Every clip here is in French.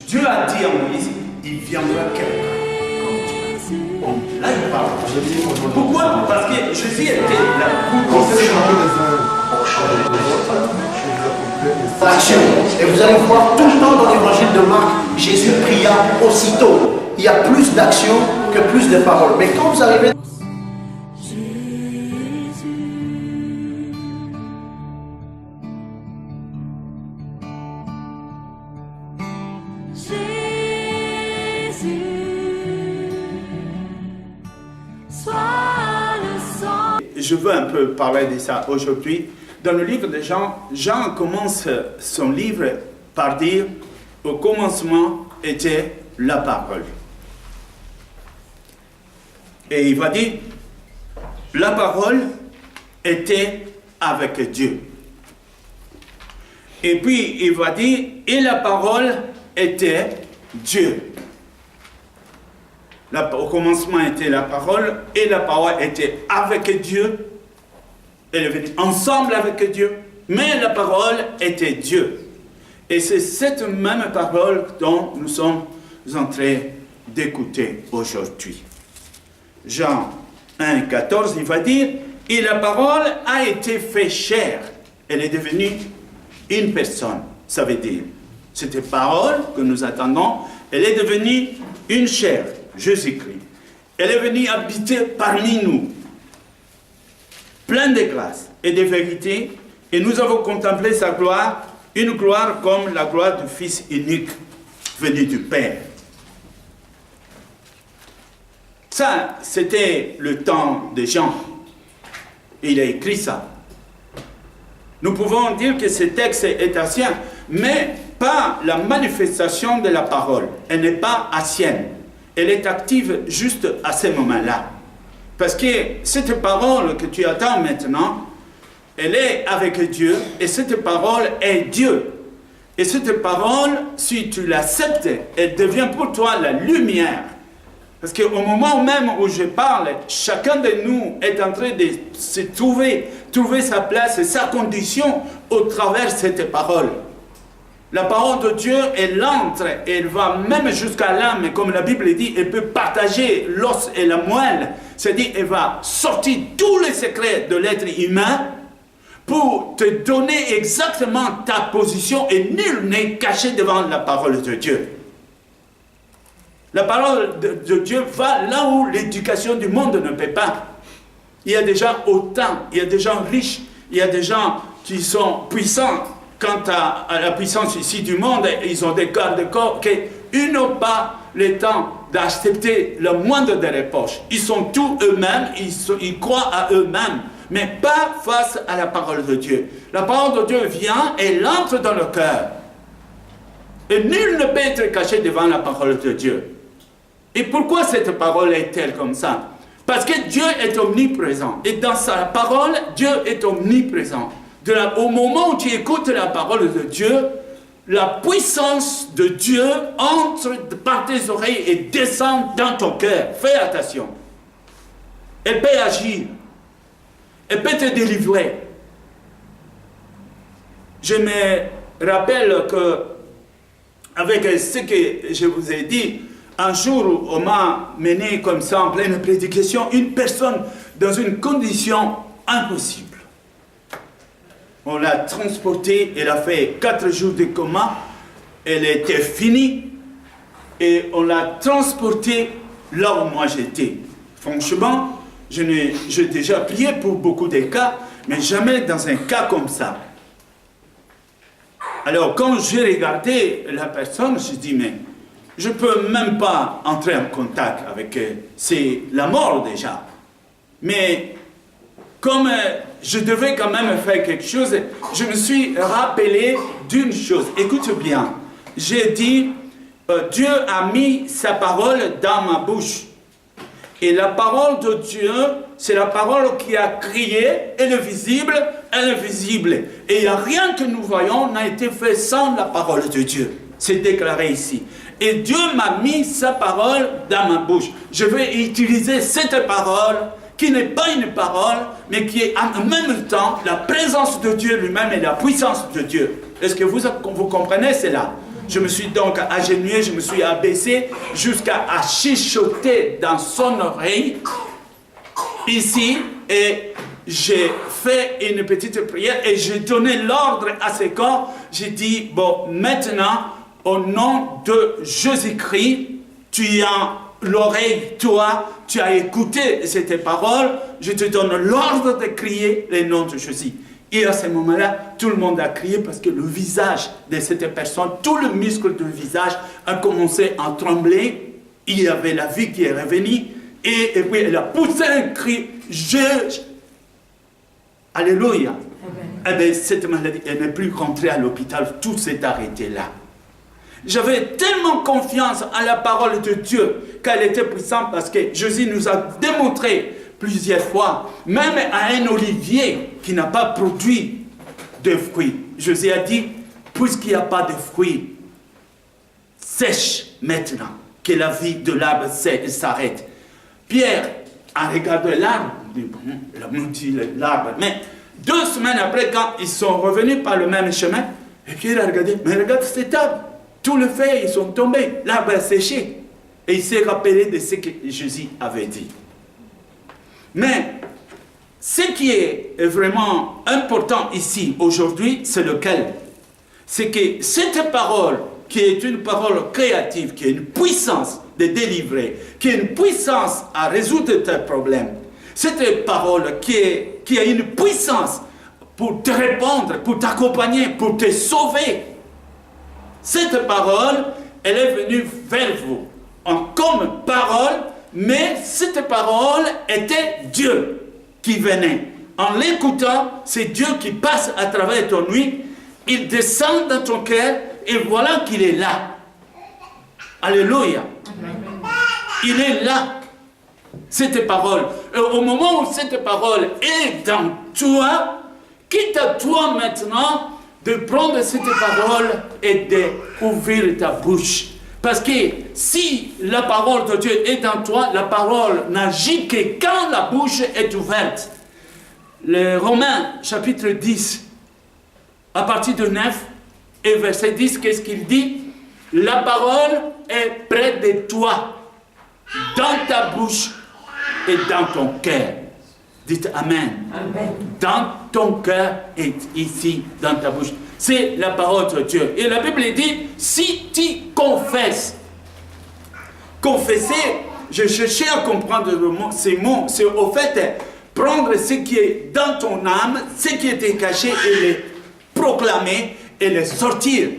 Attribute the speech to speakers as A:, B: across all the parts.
A: Dieu a dit à Moïse, il viendra quelqu'un comme toi. Là, il parle. Pourquoi? Parce que Jésus était la
B: action. Et vous allez voir tout le temps dans l'évangile de Marc, Jésus pria aussitôt. Il y a plus d'action que plus de paroles. Mais quand vous arrivez...
A: Je veux un peu parler de ça aujourd'hui. Dans le livre de Jean, Jean commence son livre par dire « Au commencement était la parole ». Et il va dire « La parole était avec Dieu ». Et puis il va dire « Et la parole était Dieu ». Au commencement était la parole, et la parole était avec Dieu. Elle est venue ensemble avec Dieu, mais la parole était Dieu. Et c'est cette même parole dont nous sommes en train d'écouter aujourd'hui. Jean 1, 14, il va dire, « Et la parole a été faite chair. » Elle est devenue une personne. Ça veut dire, cette parole que nous attendons, elle est devenue une chair. Jésus-Christ. Elle est venue habiter parmi nous, pleine de grâce et de vérité, et nous avons contemplé sa gloire, une gloire comme la gloire du Fils unique venu du Père. Ça, c'était le temps de Jean. Il a écrit ça. Nous pouvons dire que ce texte est ancien, mais pas la manifestation de la parole. Elle n'est pas ancienne. Elle est active juste à ce moment-là. Parce que cette parole que tu attends maintenant, elle est avec Dieu, et cette parole est Dieu. Et cette parole, si tu l'acceptes, elle devient pour toi la lumière. Parce qu'au moment même où je parle, chacun de nous est en train de se trouver sa place et sa condition au travers de cette parole. La parole de Dieu, elle entre, elle va même jusqu'à l'âme, comme la Bible dit, elle peut partager l'os et la moelle. C'est-à-dire, elle va sortir tous les secrets de l'être humain pour te donner exactement ta position, et nul n'est caché devant la parole de Dieu. La parole de Dieu va là où l'éducation du monde ne peut pas. Il y a des gens autant, il y a des gens riches, il y a des gens qui sont puissants. Quant à la puissance ici du monde, ils ont des garde-corps qu'ils n'ont pas le temps d'accepter le moindre de leurs poches. Ils sont tous eux-mêmes, ils croient à eux-mêmes, mais pas face à la parole de Dieu. La parole de Dieu vient et elle entre dans le cœur. Et nul ne peut être caché devant la parole de Dieu. Et pourquoi cette parole est-elle comme ça? Parce que Dieu est omniprésent. Et dans sa parole, Dieu est omniprésent. Au moment où tu écoutes la parole de Dieu, la puissance de Dieu entre par tes oreilles et descend dans ton cœur. Fais attention. Elle peut agir. Elle peut te délivrer. Je me rappelle que, avec ce que je vous ai dit, un jour, on m'a mené comme ça en pleine prédication, une personne dans une condition impossible. On l'a transportée, elle a fait 4 jours de coma, elle était finie, et on l'a transportée là où moi j'étais. Franchement, j'ai déjà prié pour beaucoup de cas, mais jamais dans un cas comme ça. Alors quand j'ai regardé la personne, je dis mais je ne peux même pas entrer en contact avec elle, c'est la mort déjà. Mais comme je devais quand même faire quelque chose, je me suis rappelé d'une chose. Écoute bien, j'ai dit, Dieu a mis sa parole dans ma bouche. Et la parole de Dieu, c'est la parole qui a créé, et le visible, et l'invisible. Et il n'y a rien que nous voyons n'a été fait sans la parole de Dieu. C'est déclaré ici. Et Dieu m'a mis sa parole dans ma bouche. Je vais utiliser cette parole qui n'est pas une parole, mais qui est en même temps la présence de Dieu lui-même et la puissance de Dieu. Est-ce que vous comprenez cela? Je me suis donc agenouillé, je me suis abaissé jusqu'à chuchoter dans son oreille, ici, et j'ai fait une petite prière et j'ai donné l'ordre à ses corps. J'ai dit, bon, maintenant, au nom de Jésus-Christ, tu as l'oreille, toi, tu as écouté ces paroles, je te donne l'ordre de crier le nom de Jésus. Et à ce moment-là, tout le monde a crié parce que le visage de cette personne, tout le muscle du visage a commencé à trembler. Il y avait la vie qui est revenue. Et puis elle a poussé un cri. Alléluia. Eh bien, cette maladie, elle n'est plus rentrée à l'hôpital. Tout s'est arrêté là. J'avais tellement confiance à la parole de Dieu qu'elle était puissante parce que Jésus nous a démontré plusieurs fois, même à un olivier qui n'a pas produit de fruits. Jésus a dit, puisqu'il n'y a pas de fruits, sèche maintenant, que la vie de l'arbre s'arrête. Pierre a regardé l'arbre, il a maudit l'arbre, mais 2 semaines après, quand ils sont revenus par le même chemin, et Pierre a regardé, mais regarde cet arbre, tous les feuilles ils sont tombés, l'arbre a séché. Et il s'est rappelé de ce que Jésus avait dit. Mais ce qui est vraiment important ici, aujourd'hui, c'est lequel? C'est que cette parole, qui est une parole créative, qui a une puissance de délivrer, qui a une puissance à résoudre tes problèmes, cette parole qui a une puissance pour te répondre, pour t'accompagner, pour te sauver, cette parole, elle est venue vers vous comme parole, mais cette parole était Dieu qui venait. En l'écoutant, c'est Dieu qui passe à travers ton nuit, il descend dans ton cœur et voilà qu'il est là. Alléluia. Il est là. Cette parole. Et au moment où cette parole est dans toi, quitte à toi maintenant de prendre cette parole et d'ouvrir ta bouche. Parce que si la parole de Dieu est en toi, la parole n'agit que quand la bouche est ouverte. Le Romains, chapitre 10, à partir de 9 et verset 10, qu'est-ce qu'il dit? La parole est près de toi, dans ta bouche et dans ton cœur. Dites Amen. Amen. Dans ton cœur et ici, dans ta bouche. C'est la parole de Dieu. Et la Bible dit, si tu confesses. Confesser, je cherchais à comprendre ces mots. C'est au fait prendre ce qui est dans ton âme, ce qui était caché et les proclamer et les sortir.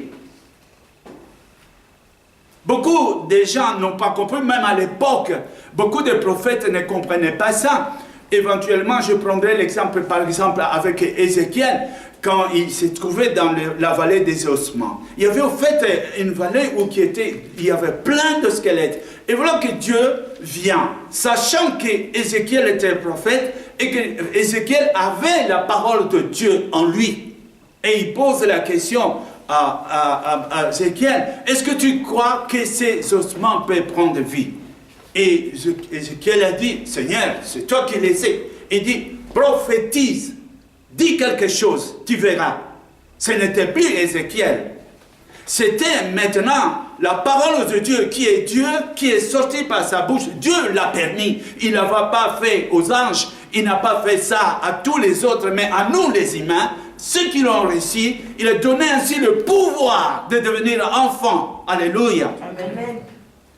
A: Beaucoup de gens n'ont pas compris, même à l'époque, beaucoup de prophètes ne comprenaient pas ça. Éventuellement, je prendrai l'exemple, par exemple, avec Ézéchiel, quand il s'est trouvé dans la vallée des ossements. Il y avait au fait une vallée où il y avait plein de squelettes. Et voilà que Dieu vient, sachant qu'Ézéchiel était prophète et qu'Ézéchiel avait la parole de Dieu en lui. Et il pose la question à Ézéchiel, est-ce que tu crois que ces ossements peuvent prendre vie? Et Ézéchiel a dit, Seigneur, c'est toi qui les sais. Il dit, prophétise, dis quelque chose, tu verras. Ce n'était plus Ézéchiel. C'était maintenant la parole de Dieu, qui est sortie par sa bouche. Dieu l'a permis. Il n'a pas fait aux anges, il n'a pas fait ça à tous les autres, mais à nous les humains, ceux qui l'ont reçu, il a donné ainsi le pouvoir de devenir enfant. Alléluia. Amen.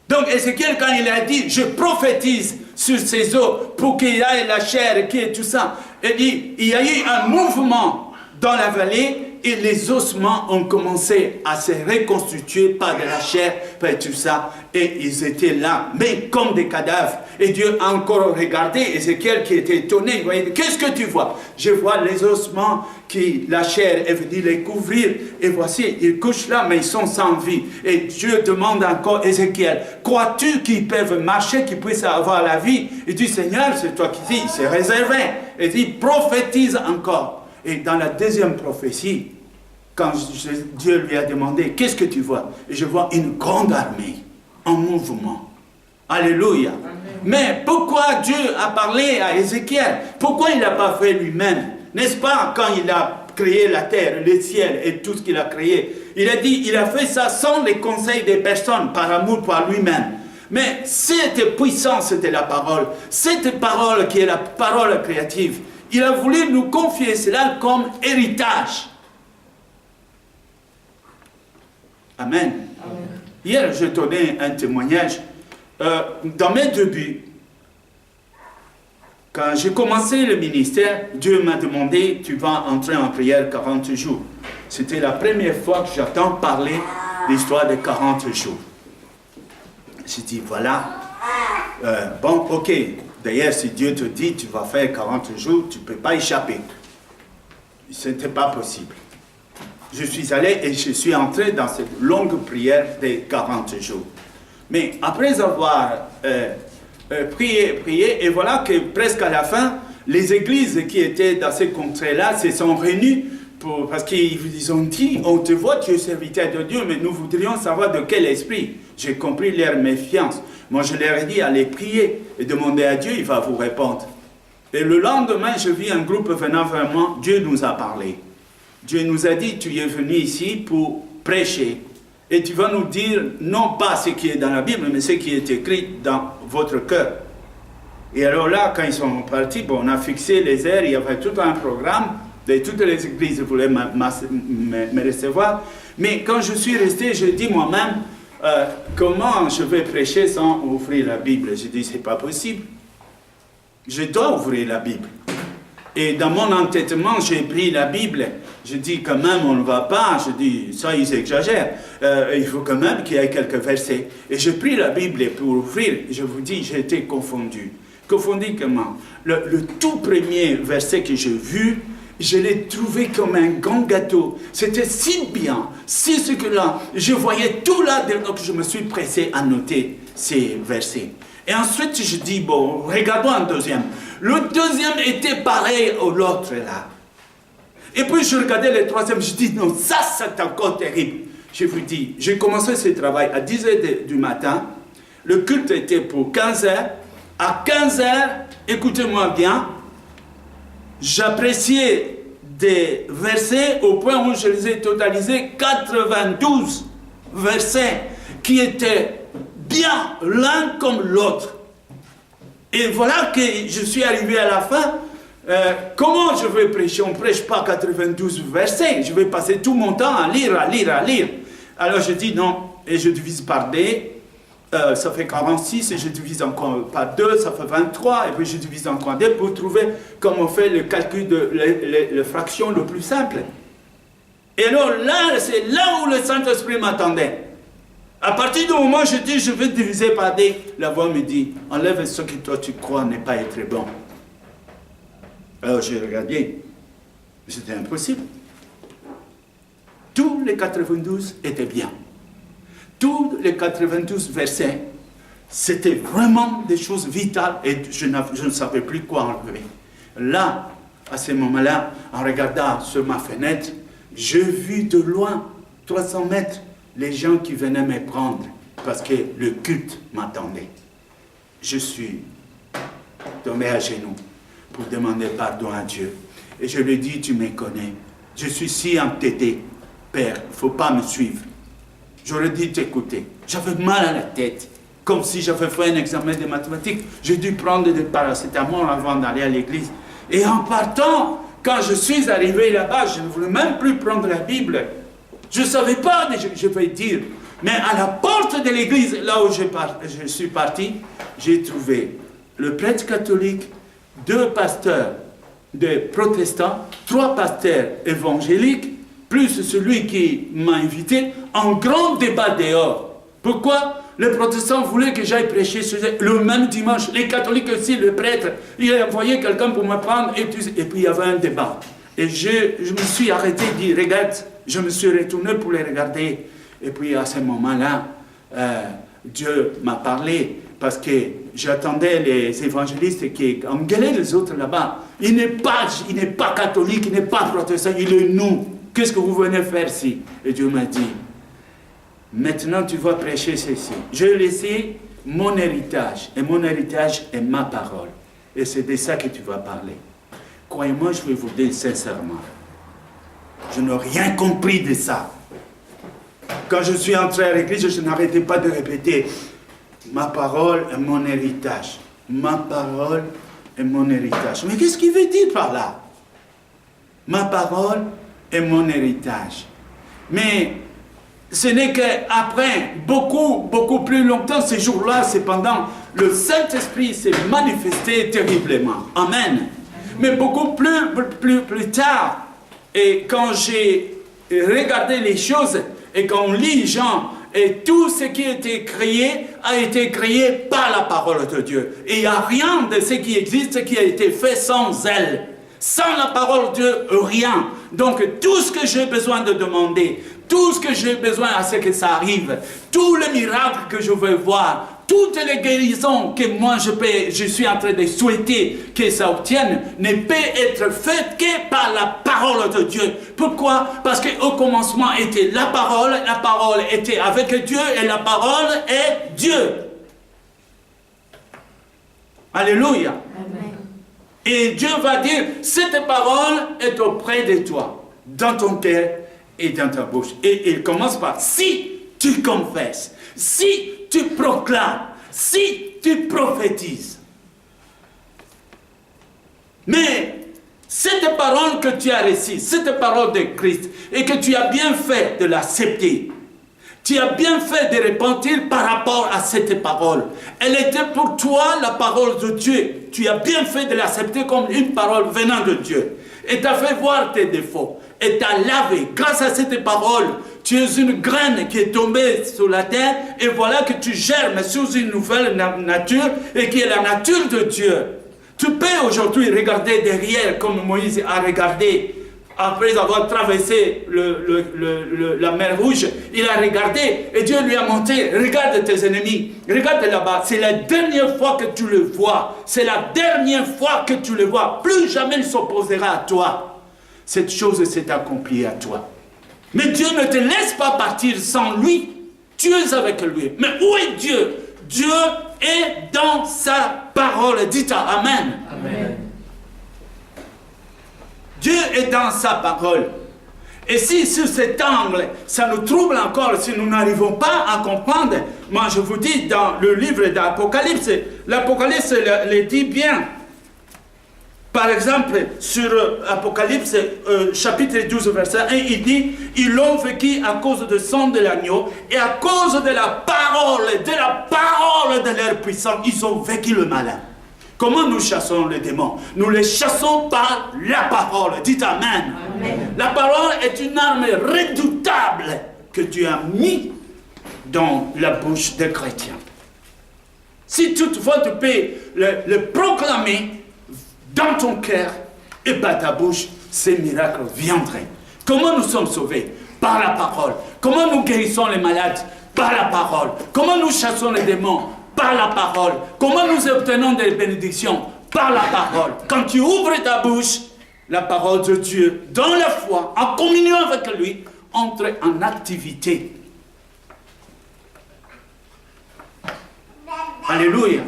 A: Donc Ézéchiel, quand il a dit, je prophétise sur ces eaux pour qu'il y ait la chair, qu'il y ait tout ça, il y a eu un mouvement dans la vallée et les ossements ont commencé à se reconstituer par de la chair, par tout ça, et ils étaient là, mais comme des cadavres. Et Dieu a encore regardé Ézéchiel qui était étonné, il voyait, qu'est-ce que tu vois? Je vois les ossements qui, la chair est venue les couvrir, et voici, ils couchent là, mais ils sont sans vie. Et Dieu demande encore Ézéchiel, crois-tu qu'ils peuvent marcher, qu'ils puissent avoir la vie? Il dit, Seigneur, c'est toi qui dis, c'est réservé. Il dit, prophétise encore. Et dans la deuxième prophétie, quand Dieu lui a demandé, qu'est-ce que tu vois? Et je vois une grande armée en mouvement. Alléluia. Amen. Mais pourquoi Dieu a parlé à Ézéchiel? Pourquoi il n'a pas fait lui-même? N'est-ce pas, quand il a créé la terre, le ciel et tout ce qu'il a créé. Il a dit, il a fait ça sans les conseils des personnes, par amour par lui-même. Mais cette puissance de la parole, cette parole qui est la parole créative, il a voulu nous confier cela comme héritage. Amen. Amen. Hier, je donnais un témoignage. Dans mes débuts, quand j'ai commencé le ministère, Dieu m'a demandé, tu vas entrer en prière 40 jours. C'était la première fois que j'entends parler de l'histoire de 40 jours. J'ai dit, voilà, bon, ok. D'ailleurs, si Dieu te dit, tu vas faire 40 jours, tu ne peux pas échapper. Ce n'était pas possible. Je suis allé et je suis entré dans cette longue prière des 40 jours. Mais après avoir prié, et voilà que presque à la fin, les églises qui étaient dans ces contrées-là se sont réunies parce qu'ils ont dit, on te voit, tu es serviteur de Dieu, mais nous voudrions savoir de quel esprit. J'ai compris leur méfiance. Moi, je leur ai dit, allez prier et demander à Dieu, il va vous répondre. Et le lendemain, je vis un groupe venant vers moi, Dieu nous a parlé. Dieu nous a dit, tu es venu ici pour prêcher. Et tu vas nous dire, non pas ce qui est dans la Bible, mais ce qui est écrit dans votre cœur. Et alors là, quand ils sont partis, bon, on a fixé les heures, il y avait tout un programme, et toutes les églises voulaient me recevoir. Mais quand je suis resté, je dis moi-même, comment je vais prêcher sans ouvrir la Bible? J'ai dit, c'est pas possible. Je dois ouvrir la Bible. Et dans mon entêtement, j'ai pris la Bible. Je dis, quand même, on ne va pas. Je dis, ça, ils exagèrent. Il faut quand même qu'il y ait quelques versets. Et j'ai pris la Bible pour ouvrir. Je vous dis, j'ai été confondu. Confondu comment? Le tout premier verset que j'ai vu, je l'ai trouvé comme un grand gâteau. C'était si bien, si ce que là, je voyais tout là, donc je me suis pressé à noter ces versets. Et ensuite, je dis, bon, regardons un deuxième. Le deuxième était pareil à l'autre là. Et puis je regardais le troisième, je dis, non, ça c'est encore terrible. Je vous dis, j'ai commencé ce travail à 10h du matin. Le culte était pour 15h. À 15h, écoutez-moi bien, j'appréciais des versets au point où je les ai totalisés 92 versets qui étaient bien l'un comme l'autre. Et voilà que je suis arrivé à la fin. Comment je vais prêcher? On ne prêche pas 92 versets. Je vais passer tout mon temps à lire. Alors je dis non, et je divise par D. Ça fait 46, et je divise encore par 2, ça fait 23, et puis je divise encore 2 pour trouver comment on fait le calcul de la fraction le plus simple. Et alors là, c'est là où le Saint-Esprit m'attendait. À partir du moment où je dis, je vais diviser par D, la voix me dit, enlève ce que toi tu crois n'est pas être bon. Alors j'ai regardé, c'était impossible. Tous les 92 étaient bien. Tous les 92 versets, c'était vraiment des choses vitales et je ne savais plus quoi enlever. Là, à ce moment-là, en regardant sur ma fenêtre, j'ai vu de loin, 300 mètres, les gens qui venaient me prendre parce que le culte m'attendait. Je suis tombé à genoux pour demander pardon à Dieu. Et je lui ai dit, tu me connais, je suis si entêté, Père, il ne faut pas me suivre. J'aurais dû t'écouter. J'avais mal à la tête, comme si j'avais fait un examen de mathématiques. J'ai dû prendre des paracétamol avant d'aller à l'église. Et en partant, quand je suis arrivé là-bas, je ne voulais même plus prendre la Bible. Je ne savais pas, je vais dire. Mais à la porte de l'église, là où je suis parti, j'ai trouvé le prêtre catholique, 2 pasteurs de protestants, 3 pasteurs évangéliques, plus celui qui m'a invité, en grand débat dehors. Pourquoi? Les protestants voulaient que j'aille prêcher le même dimanche. Les catholiques aussi, le prêtre, il a envoyé quelqu'un pour me prendre, et puis il y avait un débat. Et je me suis arrêté et dit, regarde, je me suis retourné pour les regarder. Et puis à ce moment-là, Dieu m'a parlé, parce que j'attendais les évangélistes qui engueulaient les autres là-bas. Il n'est pas catholique, il n'est pas protestant, il est nous. Qu'est-ce que vous venez faire ici? Et Dieu m'a dit, maintenant tu vas prêcher ceci. J'ai laissé mon héritage, et mon héritage est ma parole. Et c'est de ça que tu vas parler. Croyez-moi, je vais vous dire sincèrement, Je n'ai rien compris de ça. Quand je suis entré à l'église, je n'arrêtais pas de répéter « Ma parole est mon héritage. Ma parole est mon héritage. » Mais qu'est-ce qu'il veut dire par là? Ma parole est mon héritage. Mais ce n'est qu'après, beaucoup plus longtemps, ces jours-là, cependant, le Saint-Esprit s'est manifesté terriblement. Amen. Mais beaucoup plus tard, et quand j'ai regardé les choses, et quand on lit Jean, et tout ce qui a été créé par la parole de Dieu. Et il n'y a rien de ce qui existe qui a été fait sans elle. Sans la parole de Dieu, rien. Donc tout ce que j'ai besoin de demander, tout ce que j'ai besoin à ce que ça arrive, tous les miracles que je veux voir, toutes les guérisons que moi je suis en train de souhaiter que ça obtienne, ne peut être faites que par la parole de Dieu. Pourquoi? Parce qu'au commencement était la parole était avec Dieu et la parole est Dieu. Alléluia. Amen. Et Dieu va dire, cette parole est auprès de toi, dans ton cœur et dans ta bouche. Et il commence par, si tu confesses, si tu proclames, si tu prophétises. Mais cette parole que tu as reçue, cette parole de Christ, et que tu as bien fait de l'accepter, tu as bien fait de repentir par rapport à cette parole. Elle était pour toi la parole de Dieu. Tu as bien fait de l'accepter comme une parole venant de Dieu. Et t'as fait voir tes défauts. Et t'as lavé. Grâce à cette parole, tu es une graine qui est tombée sur la terre. Et voilà que tu germes sous une nouvelle nature. Et qui est la nature de Dieu. Tu peux aujourd'hui regarder derrière comme Moïse a regardé. Après avoir traversé la mer Rouge, il a regardé et Dieu lui a montré, regarde tes ennemis, regarde là-bas, c'est la dernière fois que tu le vois, c'est la dernière fois que tu le vois, plus jamais il s'opposera à toi. Cette chose s'est accomplie à toi. Mais Dieu ne te laisse pas partir sans lui, tu es avec lui. Mais où est Dieu? Dieu est dans sa parole, dites Amen. Amen. Dieu est dans sa parole. Et si sur cet angle, ça nous trouble encore, si nous n'arrivons pas à comprendre, moi je vous dis dans le livre d'Apocalypse, l'Apocalypse le dit bien. Par exemple, sur Apocalypse chapitre 12, verset 1, il dit, ils l'ont vécu à cause du sang de l'agneau et à cause de la parole de leur puissance, ils ont vécu le malin. Comment nous chassons les démons? Nous les chassons par la parole. Dites Amen. Amen. La parole est une arme redoutable que Dieu a mis dans la bouche des chrétiens. Si toutefois tu peux le proclamer dans ton cœur et par ta bouche, ces miracles viendraient. Comment nous sommes sauvés? Par la parole. Comment nous guérissons les malades? Par la parole. Comment nous chassons les démons? Par la parole. Comment nous obtenons des bénédictions? Par la parole. Quand tu ouvres ta bouche, la parole de Dieu, dans la foi, en communion avec lui, entre en activité. Alléluia.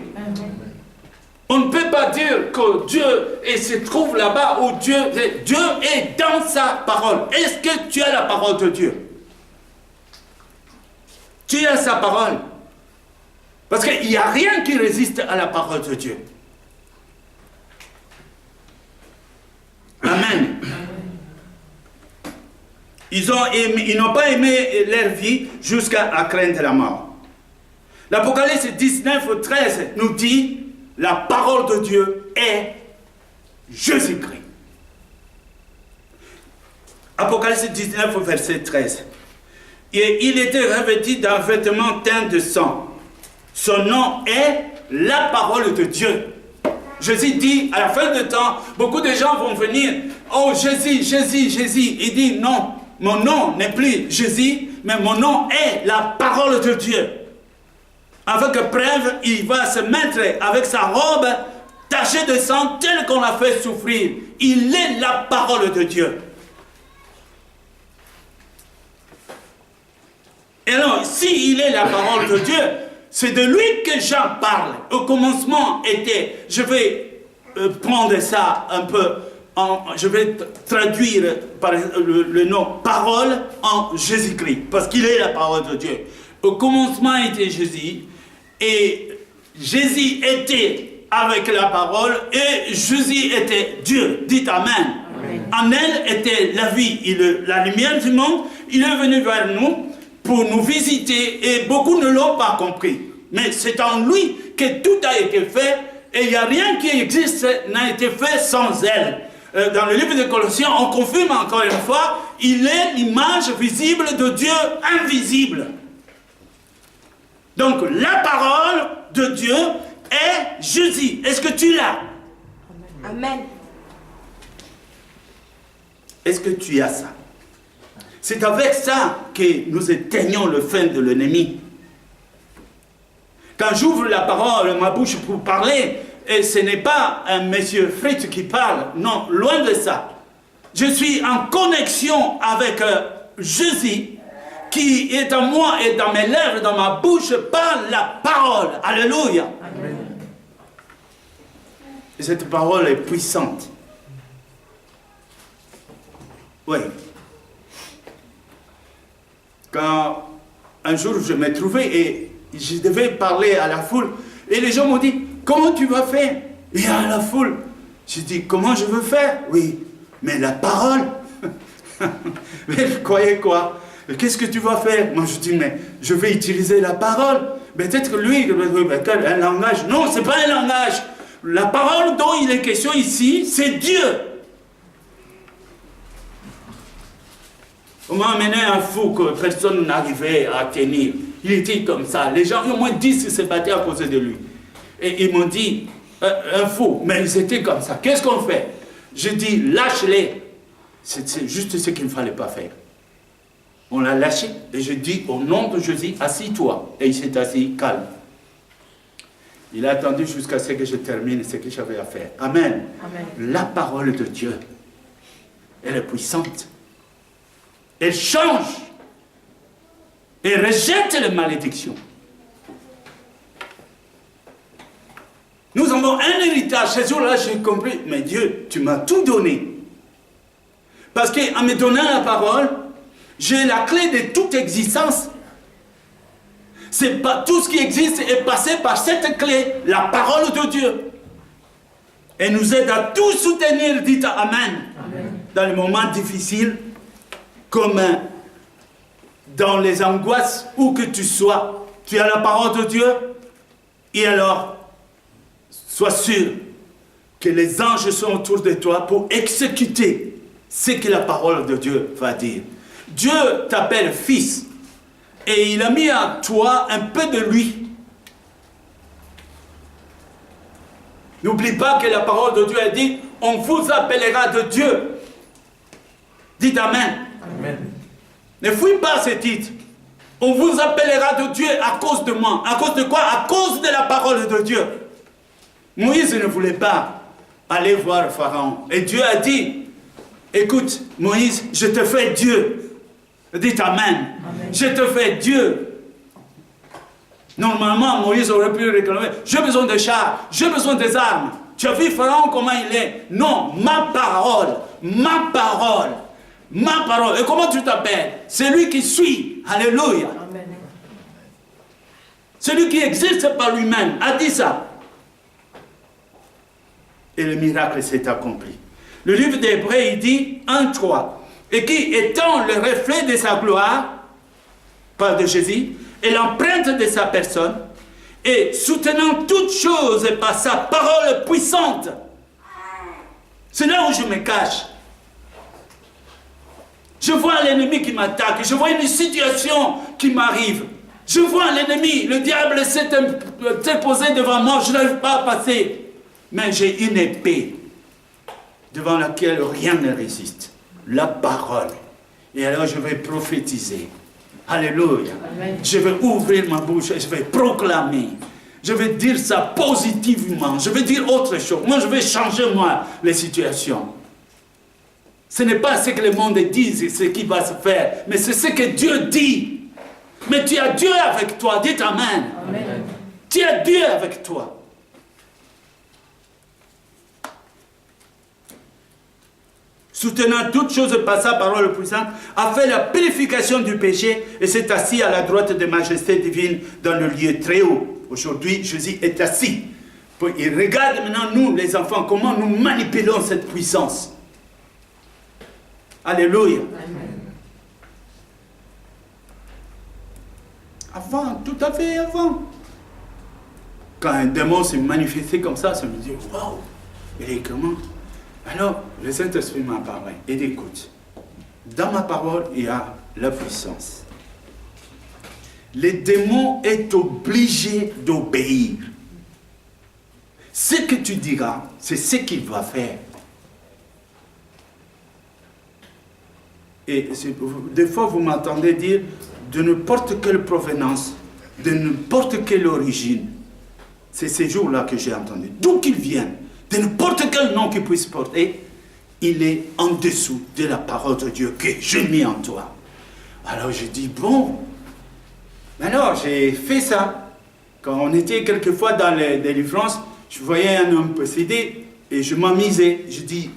A: On ne peut pas dire que Dieu se trouve là-bas où Dieu est dans sa parole. Est-ce que tu as la parole de Dieu? Tu as sa parole. Parce qu'il n'y a rien qui résiste à la parole de Dieu. Amen. Ils n'ont pas aimé leur vie jusqu'à craindre la mort. L'Apocalypse 19, 13 nous dit, la parole de Dieu est Jésus-Christ. Apocalypse 19, verset 13. Et il était revêtu d'un vêtement teint de sang. Son nom est la parole de Dieu. Jésus dit, à la fin du temps, beaucoup de gens vont venir, oh Jésus, Jésus, Jésus. Il dit, non, mon nom n'est plus Jésus, mais mon nom est la parole de Dieu. Avec preuve, il va se mettre avec sa robe tachée de sang, telle qu'on l'a fait souffrir. Il est la parole de Dieu. Et alors, s'il est la parole de Dieu, c'est de lui que Jean parle. Au commencement était, je vais prendre ça un peu je vais traduire par le nom parole en Jésus-Christ, parce qu'il est la parole de Dieu. Au commencement était Jésus, et Jésus était avec la parole, et Jésus était Dieu. Dites Amen. En elle était la vie, la lumière du monde. Il est venu vers nous pour nous visiter, et beaucoup ne l'ont pas compris. Mais c'est en lui que tout a été fait, et il n'y a rien qui existe n'a été fait sans elle. Dans le livre de Colossiens, on confirme encore une fois, il est l'image visible de Dieu invisible. Donc la parole de Dieu est Jésus. Est-ce que tu l'as?
C: Amen.
A: Est-ce que tu as ça? C'est avec ça que nous éteignons le feu de l'ennemi. Quand j'ouvre la parole, ma bouche pour parler, et ce n'est pas un monsieur Fritz qui parle, non, loin de ça. Je suis en connexion avec Jésus, qui est en moi et dans mes lèvres, dans ma bouche, par la parole. Alléluia. Amen. Et cette parole est puissante. Oui. Quand un jour je me trouvais et je devais parler à la foule, et les gens m'ont dit, comment tu vas faire? Et à la foule, j'ai dit, comment je veux faire? Oui, mais la parole. Mais vous croyez quoi? Qu'est-ce que tu vas faire? Moi je dis, mais je vais utiliser la parole. Peut-être que lui, un langage. Non, ce n'est pas un langage. La parole dont il est question ici, c'est Dieu. On m'a amené un fou que personne n'arrivait à tenir. Il était comme ça. Les gens, au moins 10 se battaient à cause de lui. Et ils m'ont dit, un fou. Mais ils étaient comme ça. Qu'est-ce qu'on fait? J'ai dit, lâche-les. C'est juste ce qu'il ne fallait pas faire. On l'a lâché. Et je dis, au nom de Jésus, assis-toi. Et il s'est assis calme. Il a attendu jusqu'à ce que je termine ce que j'avais à faire. Amen. Amen. La parole de Dieu, elle est puissante. Elle change. Elle rejette les malédictions. Nous avons un héritage. Ce jour-là, j'ai compris. Mais Dieu, tu m'as tout donné. Parce qu'en me donnant la parole, j'ai la clé de toute existence. C'est pas tout ce qui existe est passé par cette clé, la parole de Dieu. Et nous aide à tout soutenir, dites Amen. Amen. Dans les moments difficiles, comme dans les angoisses, où que tu sois, tu as la parole de Dieu, et alors, sois sûr que les anges sont autour de toi pour exécuter ce que la parole de Dieu va dire. Dieu t'appelle fils, et il a mis à toi un peu de lui. N'oublie pas que la parole de Dieu a dit, on vous appellera de Dieu. Dites Amen. Amen. Ne fouille pas ce titre. On vous appellera de Dieu à cause de moi. À cause de quoi? À cause de la parole de Dieu. Moïse ne voulait pas aller voir Pharaon. Et Dieu a dit, écoute, Moïse, je te fais Dieu. Dites Amen. Amen. Je te fais Dieu. Normalement, Moïse aurait pu réclamer, j'ai besoin de chars, j'ai besoin des armes. Tu as vu Pharaon comment il est? Non, ma parole, ma parole, ma parole. Et comment tu t'appelles? Celui qui suit. Alléluia. Amen. Celui qui existe par lui-même a dit ça. Et le miracle s'est accompli. Le livre d'Hébreux, il dit 1:3. Et qui, étant le reflet de sa gloire, par de Jésus, et l'empreinte de sa personne, et soutenant toutes choses par sa parole puissante. C'est là où je me cache. Je vois l'ennemi qui m'attaque, je vois une situation qui m'arrive. Je vois l'ennemi, le diable s'est posé devant moi, je n'arrive pas à passer. Mais j'ai une épée devant laquelle rien ne résiste. La parole. Et alors je vais prophétiser. Alléluia. Amen. Je vais ouvrir ma bouche et je vais proclamer. Je vais dire ça positivement. Je vais dire autre chose. Moi, je vais changer, les situations. Ce n'est pas ce que le monde dit, c'est ce qui va se faire. Mais c'est ce que Dieu dit. Mais tu as Dieu avec toi. Dites Amen. Amen. Tu as Dieu avec toi. soutenant toutes choses par sa parole puissante, a fait la purification du péché et s'est assis à la droite de majesté divine dans le lieu très haut. Aujourd'hui, Jésus est assis. Il regarde maintenant nous, les enfants, comment nous manipulons cette puissance. Alléluia. Amen. Avant, tout à fait avant. Quand un démon s'est manifesté comme ça me dit, waouh, il est comment? Alors, le Saint-Esprit m'a parlé. Et écoute, dans ma parole, il y a la puissance. Le démon est obligé d'obéir. Ce que tu diras, c'est ce qu'il va faire. Et des fois, vous m'entendez dire de n'importe quelle provenance, de n'importe quelle origine. C'est ces jours-là que j'ai entendu. D'où qu'il vienne, de n'importe quel nom qu'il puisse porter, il est en dessous de la parole de Dieu que j'ai mis en toi. Alors je dis, bon, alors j'ai fait ça. Quand on était quelquefois dans les délivrances, je voyais un homme possédé et je m'amusais. Je dis,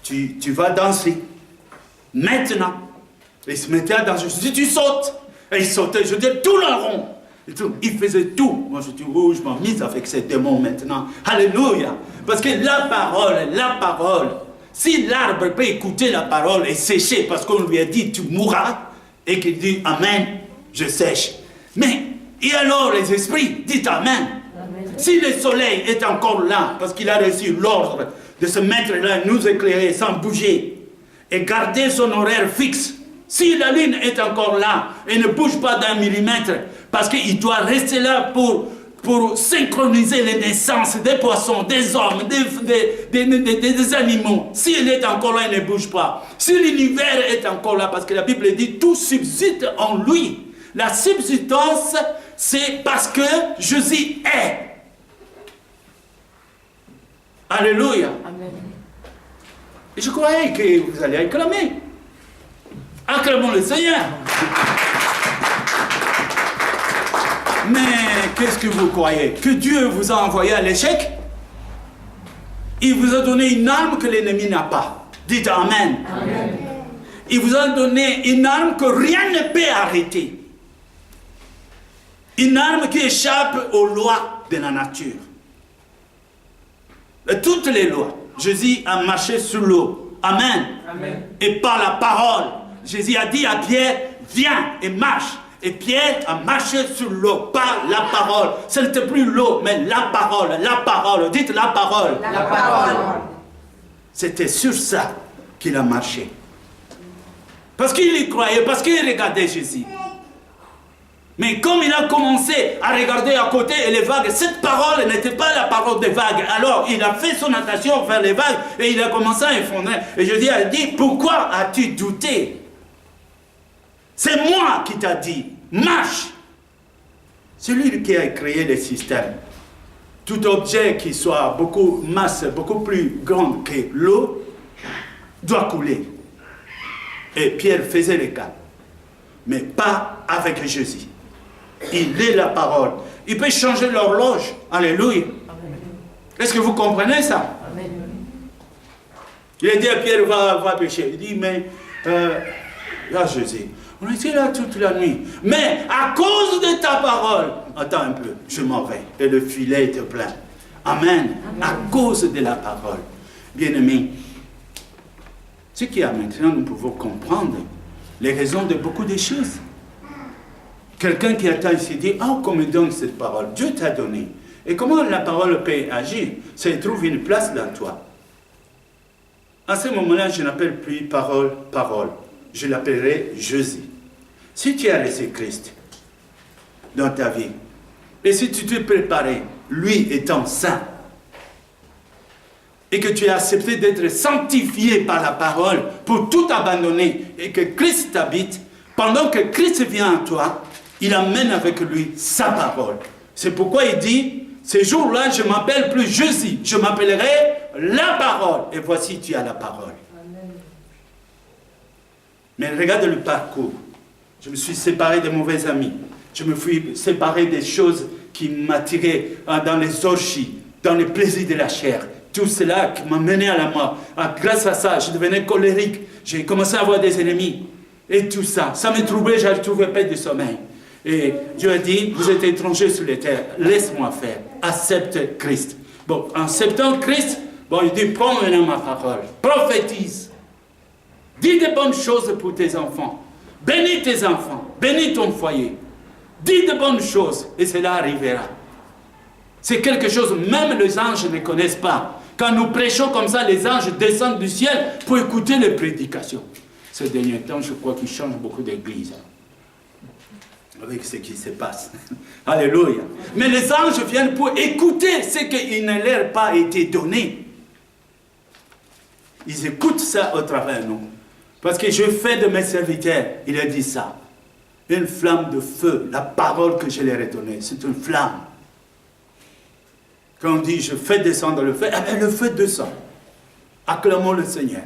A: tu vas danser. Maintenant. Et il se mettait à danser. Je dis, tu sautes. Et il sautait. Je dis, tout le rond. Et tout. Il faisait tout. Moi, je dis, oh, je m'amuse avec ces démons maintenant. Alléluia. Parce que la parole, si l'arbre peut écouter la parole et sécher parce qu'on lui a dit, tu mourras, et qu'il dit, Amen, je sèche. Mais, et alors les esprits, dites Amen. Si le soleil est encore là, parce qu'il a reçu l'ordre de se mettre là, nous éclairer sans bouger, et garder son horaire fixe, si la lune est encore là, et ne bouge pas d'un millimètre, parce qu'il doit rester là pour synchroniser les naissances des poissons, des hommes, des animaux, s'il est encore là, il ne bouge pas. Si l'univers est encore là, parce que la Bible dit, tout subsiste en lui. La subsistance, c'est parce que Jésus est. Alléluia. Amen. Et je croyais que vous allez acclamer. Acclamons le Seigneur. Mais qu'est-ce que vous croyez? Que Dieu vous a envoyé à l'échec? Il vous a donné une arme que l'ennemi n'a pas. Dites Amen. Amen. Il vous a donné une arme que rien ne peut arrêter. Une arme qui échappe aux lois de la nature. Toutes les lois. Jésus a marché sur l'eau. Amen. Amen. Et par la parole. Jésus a dit à Pierre, viens et marche. Et Pierre a marché sur l'eau par la parole. Ce n'était plus l'eau, mais la parole. La parole. Dites la parole. La parole. C'était sur ça qu'il a marché. Parce qu'il y croyait, parce qu'il regardait Jésus. Mais comme il a commencé à regarder à côté et les vagues, cette parole n'était pas la parole des vagues. Alors il a fait son attention vers les vagues et il a commencé à effondrer. Et Jésus a dit, pourquoi as-tu douté? C'est moi qui t'a dit, marche. C'est lui qui a créé le système. Tout objet qui soit beaucoup plus grand que l'eau doit couler. Et Pierre faisait le cas. Mais pas avec Jésus. Il est la parole. Il peut changer l'horloge. Alléluia. Est-ce que vous comprenez ça? Amen. Il a dit à Pierre, va pécher. Il dit, mais là Jésus, on était là toute la nuit. Mais à cause de ta parole, attends un peu, je m'en vais. Et le filet était plein. Amen. Amen. À cause de la parole. Bien-aimés, ce qui a maintenant, nous pouvons comprendre les raisons de beaucoup de choses. Quelqu'un qui attend ici dit, qu'on me donne cette parole. Dieu t'a donné. Et comment la parole peut agir? Ça trouve une place dans toi. À ce moment-là, je n'appelle plus parole. Je l'appellerai Jésus. Si tu as laissé Christ dans ta vie, et si tu t'es préparé, lui étant saint, et que tu as accepté d'être sanctifié par la parole pour tout abandonner, et que Christ t'habite, pendant que Christ vient à toi, il amène avec lui sa parole. C'est pourquoi il dit, ces jours-là, je ne m'appelle plus Jésus, je m'appellerai la parole. Et voici, tu as la parole. Amen. Mais regarde le parcours. Je me suis séparé de mauvais amis. Je me suis séparé des choses qui m'attiraient dans les orgies, dans les plaisirs de la chair. tout cela qui m'a mené à la mort. Grâce à ça, je devenais colérique. J'ai commencé à avoir des ennemis. Et tout ça, ça me troublait, je ne trouvais pas de sommeil. Et Dieu a dit, vous êtes étrangers sur les terres, laisse-moi faire. Accepte Christ. Bon, en acceptant Christ, bon, il dit, prends maintenant ma parole. Prophétise. Dis de bonnes choses pour tes enfants. Bénis tes enfants. Bénis ton foyer. Dis de bonnes choses et cela arrivera. C'est quelque chose, même les anges ne connaissent pas. Quand nous prêchons comme ça, les anges descendent du ciel pour écouter les prédications. Ces derniers temps, je crois qu'ils changent beaucoup d'églises. Avec ce qui se passe. Alléluia. Mais les anges viennent pour écouter ce qui ne leur a pas été donné. Ils écoutent ça au travers de nous. Parce que je fais de mes serviteurs, il a dit ça. Une flamme de feu, la parole que je leur ai donnée, c'est une flamme. Quand on dit je fais descendre le feu, eh bien le feu descend. Acclamons le Seigneur.